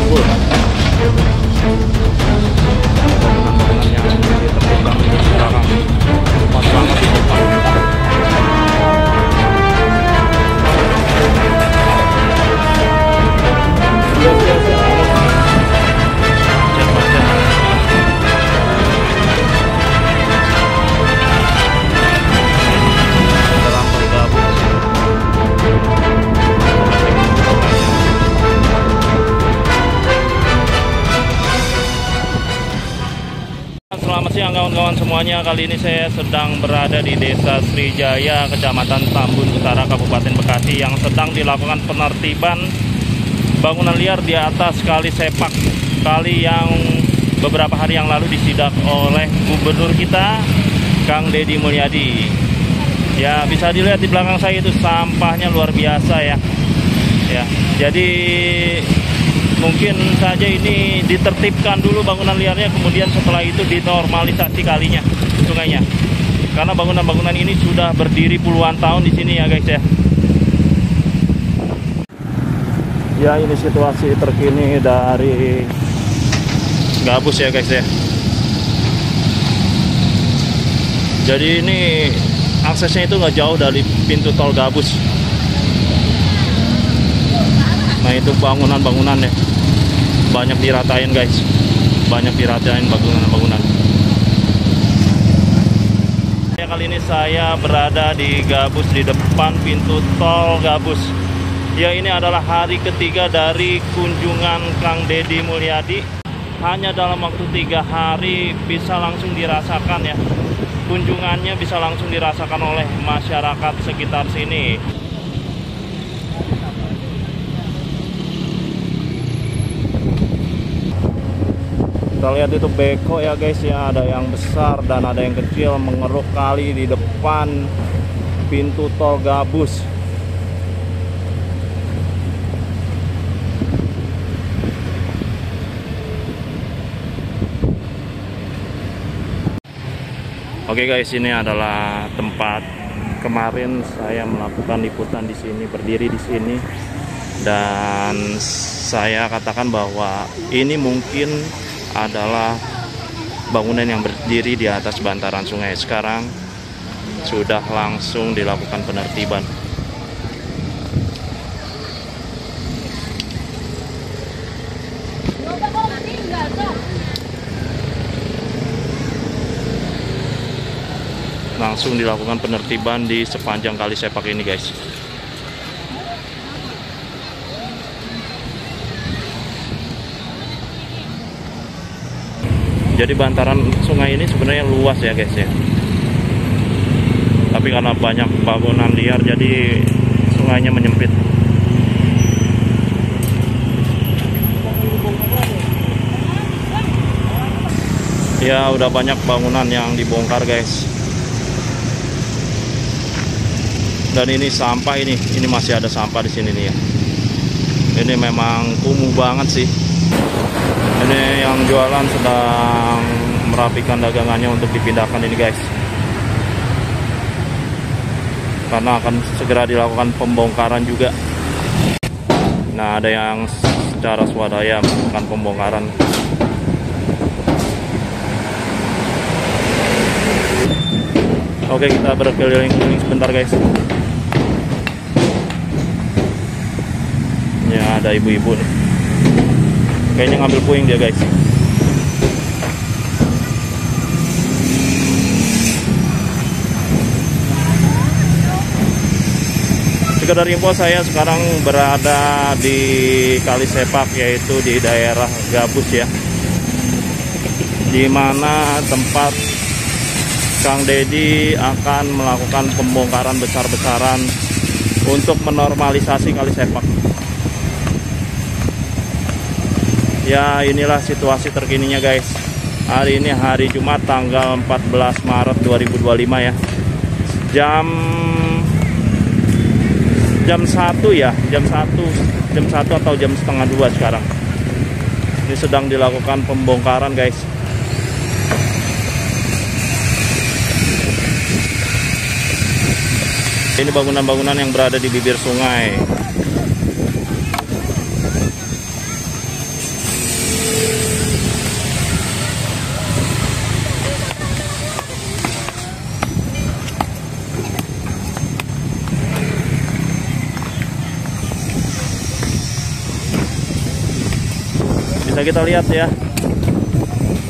Bogor. Bangunan-bangunan yang ditertibkan di belakang. Pas banget di depan. Selamat siang kawan-kawan semuanya. Kali ini saya sedang berada di Desa Srijaya, Kecamatan Tambun Utara, Kabupaten Bekasi, yang sedang dilakukan penertiban bangunan liar di atas kali sepak. Kali yang beberapa hari yang lalu disidak oleh Gubernur kita, Kang Deddy Mulyadi. Ya, bisa dilihat di belakang saya itu sampahnya luar biasa ya. Ya, jadi mungkin saja ini ditertibkan dulu bangunan liarnya, kemudian setelah itu dinormalisasi kalinya, sungainya. Karena bangunan-bangunan ini sudah berdiri puluhan tahun di sini ya guys ya. Ya, ini situasi terkini dari Gabus ya guys ya. Jadi ini aksesnya itu nggak jauh dari pintu tol Gabus. Nah, itu bangunan-bangunan ya. Banyak diratain guys, banyak diratain bangunan-bangunan. Ya, kali ini saya berada di Gabus, di depan pintu tol Gabus. Ya, ini adalah hari ketiga dari kunjungan Kang Deddy Mulyadi. Hanya dalam waktu 3 hari bisa langsung dirasakan ya. Kunjungannya bisa langsung dirasakan oleh masyarakat sekitar sini. Kita lihat itu beko ya guys ya, ada yang besar dan ada yang kecil mengeruk kali di depan pintu tol Gabus. Oke guys, ini adalah tempat kemarin saya melakukan liputan di sini, berdiri di sini, dan saya katakan bahwa ini mungkin adalah bangunan yang berdiri di atas bantaran sungai. Sekarang sudah langsung dilakukan penertiban. Langsung dilakukan penertiban di sepanjang kali sepak ini guys. Jadi bantaran sungai ini sebenarnya luas ya guys ya. Tapi karena banyak bangunan liar jadi sungainya menyempit. Ya, udah banyak bangunan yang dibongkar guys. Dan ini sampah, ini masih ada sampah di sini nih ya. Ini memang kumuh banget sih. Ini yang jualan sedang merapikan dagangannya untuk dipindahkan ini guys. Karena akan segera dilakukan pembongkaran juga. Nah, ada yang secara swadaya melakukan pembongkaran. Oke, kita berkeliling-keliling sebentar guys. Ya, ada ibu-ibu nih. Kayaknya ngambil puing dia guys. Sekedar info, saya sekarang berada di Kali Sepak, yaitu di daerah Gabus ya, di mana tempat Kang Deddy akan melakukan pembongkaran besar-besaran untuk menormalisasi Kali Sepak. Ya, inilah situasi terkininya guys. Hari ini hari Jumat tanggal 14 Maret 2025 ya. Jam 1 ya, jam 1 atau jam setengah 2 sekarang. Ini sedang dilakukan pembongkaran guys. Ini bangunan-bangunan yang berada di bibir sungai. Nah, kita lihat ya,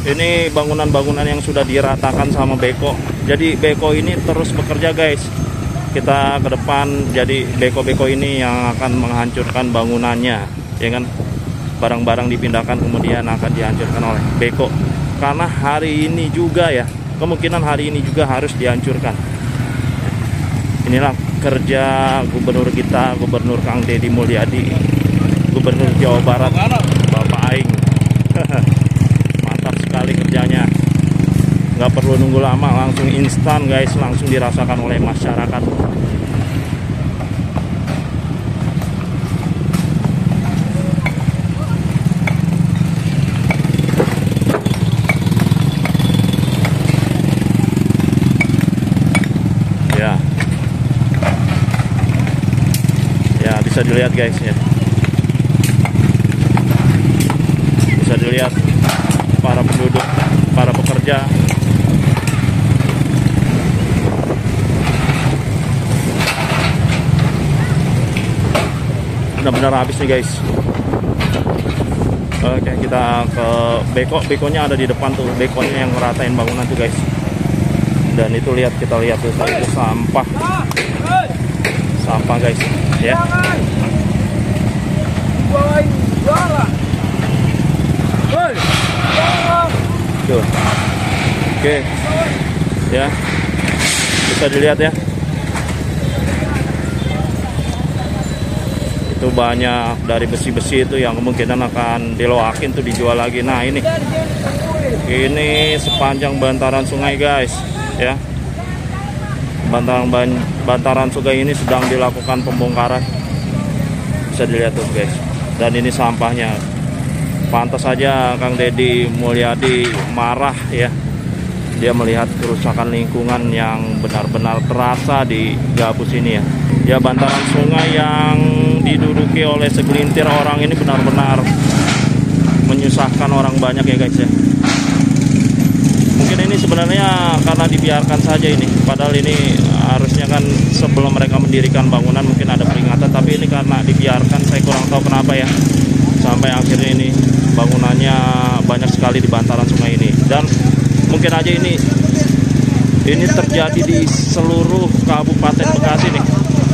ini bangunan-bangunan yang sudah diratakan sama beko. Jadi beko ini terus bekerja guys. Kita ke depan, jadi beko-beko ini yang akan menghancurkan bangunannya, ya kan? Barang-barang dipindahkan kemudian akan dihancurkan oleh beko. Karena hari ini juga ya, kemungkinan hari ini juga harus dihancurkan. Inilah kerja gubernur kita, Gubernur Kang Deddy Mulyadi, Gubernur Jawa Barat, Bapak Aing. Mantap sekali kerjanya. Nggak perlu nunggu lama, langsung instan guys, langsung dirasakan oleh masyarakat. Ya, bisa dilihat guys ya. Bisa dilihat para penduduk, para pekerja. Benar-benar habis nih guys. Oke, kita ke beko. Bekonya ada di depan tuh, bekonya yang ngeratain bangunan tuh guys. Dan itu lihat, kita lihat tuh, itu sampah guys ya. Tuh. Oke ya, bisa dilihat ya, itu banyak dari besi-besi itu yang kemungkinan akan diloakin tuh, dijual lagi. Nah ini sepanjang bantaran sungai guys ya. Bantaran sungai ini sedang dilakukan pembongkaran, bisa dilihat tuh guys. Dan ini sampahnya. Pantas saja Kang Deddy Mulyadi marah ya. Dia melihat kerusakan lingkungan yang benar-benar terasa di Gabus ini ya. Ya, bantaran sungai yang diduduki oleh segelintir orang ini benar-benar menyusahkan orang banyak ya guys ya. Mungkin ini sebenarnya karena dibiarkan saja ini, padahal ini harusnya kan sebelum mereka mendirikan bangunan mungkin ada peringatan, tapi ini karena dibiarkan, saya kurang tahu kenapa ya, sampai akhirnya ini bangunannya banyak sekali di bantaran sungai ini. Dan mungkin aja ini terjadi di seluruh Kabupaten Bekasi nih.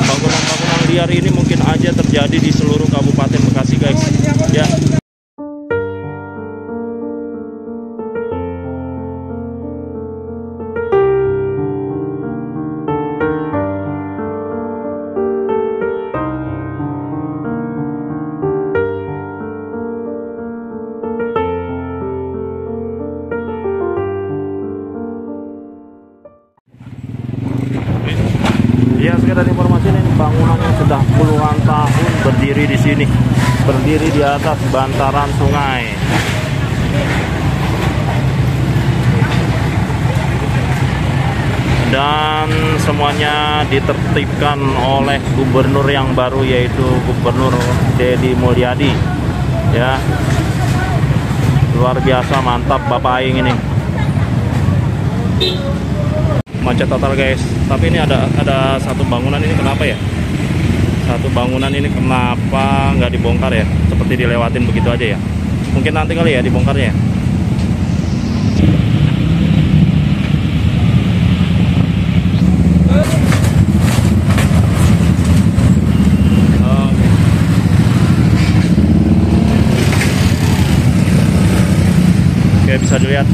Bangunan-bangunan liar ini mungkin aja terjadi di seluruh Kabupaten Bekasi guys ya. Ya, sekedar informasi ini bangunan yang sudah puluhan tahun berdiri di sini, berdiri di atas bantaran sungai. Dan semuanya ditertibkan oleh gubernur yang baru, yaitu Gubernur Deddy Mulyadi. Ya, luar biasa, mantap Bapak Aing ini. Macet total guys. Tapi ini ada satu bangunan ini, kenapa ya? Satu bangunan ini kenapa nggak dibongkar ya? Seperti dilewatin begitu aja ya. Mungkin nanti kali ya dibongkarnya ya. Oke, bisa dilihat.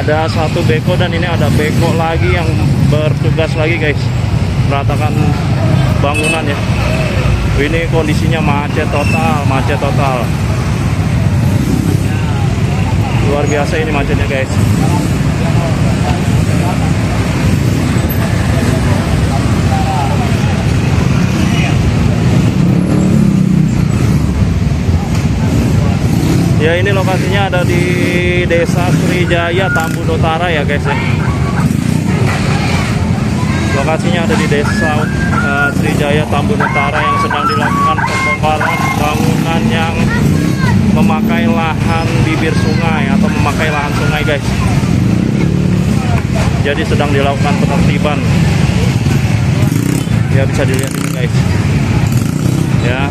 Ada satu beko dan ini ada beko lagi yang bertugas lagi guys, meratakan bangunan ya. Ini kondisinya macet total. Luar biasa ini macetnya guys. Ya, ini lokasinya ada di Desa Srijaya, Tambun Utara ya guys ya. Lokasinya ada di Desa Srijaya Tambun Utara yang sedang dilakukan pembongkaran bangunan yang memakai lahan bibir sungai atau memakai lahan sungai, guys. Jadi sedang dilakukan penertiban. Ya, bisa dilihat ini, guys. Ya.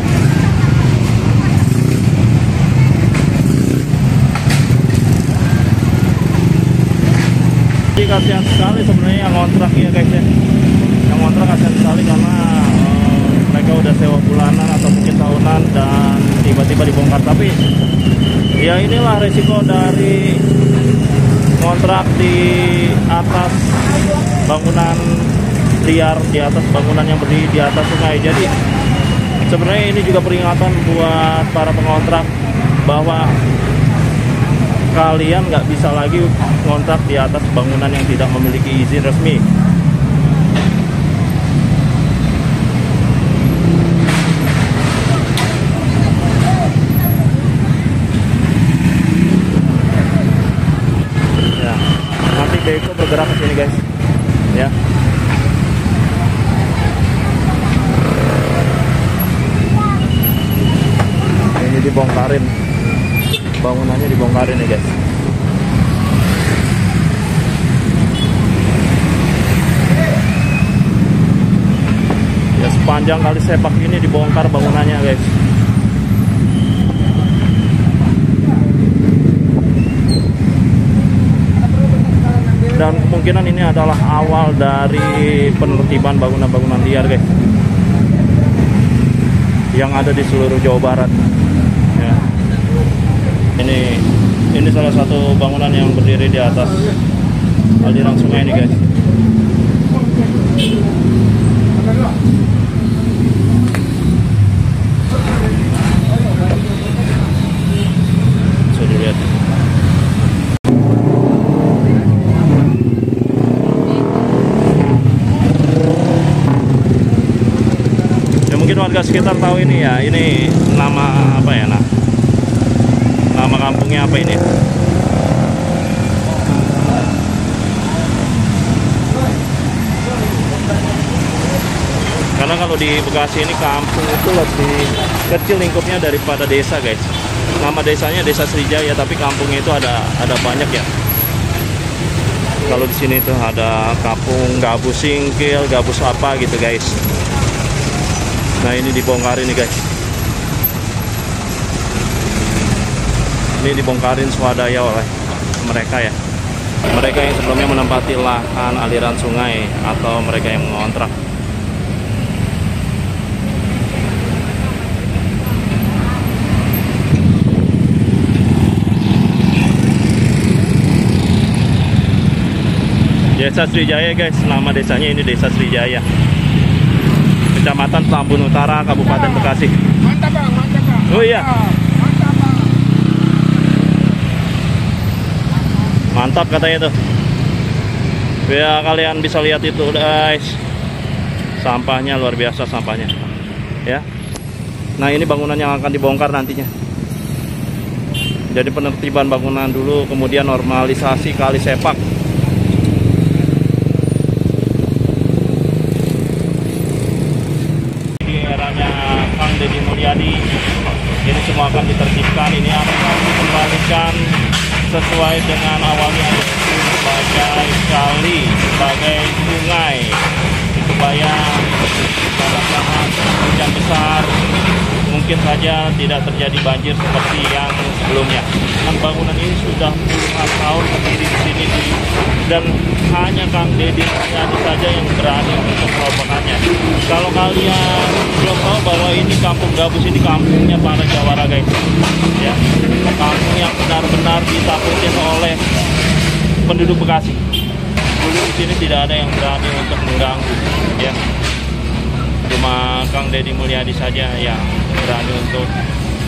Jadi kasihan sekali sebenarnya yang ngontrak ya, guys ya. Yang ngontrak kasihan sekali karena mereka udah sewa bulanan atau mungkin tahunan dan tiba-tiba dibongkar. Tapi ya inilah resiko dari ngontrak di atas bangunan liar, di atas bangunan yang berdiri di atas sungai. Jadi sebenarnya ini juga peringatan buat para pengontrak bahwa kalian nggak bisa lagi ngontrak di atas bangunan yang tidak memiliki izin resmi. Ya, nanti beko bergerak ke sini, guys. Ya. Ini dibongkarin. Bangunannya dibongkarin nih, guys. Ya, sepanjang kali sepak ini dibongkar bangunannya, guys. Dan kemungkinan ini adalah awal dari penertiban bangunan-bangunan liar, guys, yang ada di seluruh Jawa Barat. Ya. Ini salah satu bangunan yang berdiri di atas aliran sungai ini, guys. Bisa dilihat. Ya, mungkin warga sekitar tahu ini ya. Ini nama apa ya, nah? Nama kampungnya apa ini? Karena kalau di Bekasi ini kampung itu lebih kecil lingkupnya daripada desa, guys. Nama desanya Desa Srijaya, tapi kampungnya itu ada banyak ya. Kalau di sini tuh ada kampung Gabus Singkil, Gabus apa gitu, guys. Nah, ini dibongkarin nih, guys. Ini dibongkarin swadaya oleh mereka ya. Mereka yang sebelumnya menempati lahan aliran sungai atau mereka yang mengontrak. Desa Srijaya, guys. Nama desanya ini Desa Srijaya. Kecamatan Tambun Utara, Kabupaten Bekasi. Mantap, Bang. Mantap, Bang. Oh iya. Mantap katanya tuh. Ya, kalian bisa lihat itu, guys. Sampahnya luar biasa, sampahnya. Ya. Nah, ini bangunan yang akan dibongkar nantinya. Jadi penertiban bangunan dulu, kemudian normalisasi kali sepak. Di eranya Kang Deddy Mulyadi, ini semua akan ditertibkan. Ini akan dikembalikan sesuai dengan awalnya sebagai kali, sebagai sungai, supaya pada saat hujan besar mungkin saja tidak terjadi banjir seperti yang sebelumnya. Dan bangunan ini sudah puluhan tahun berdiri di sini dan hanya Kang Deddy Mulyadi saja yang berani untuk merobohkannya. Kalau kalian belum tahu bahwa ini kampung Gabus, ini kampungnya para Jawara, guys. Ya, kampung yang benar-benar ditakutin oleh penduduk Bekasi. Dulu di sini tidak ada yang berani untuk mengganggu, ya. Cuma Kang Deddy Mulyadi saja yang berani untuk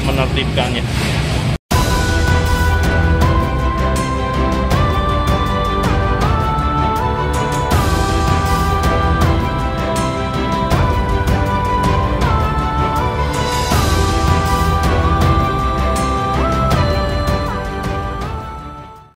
menertibkannya.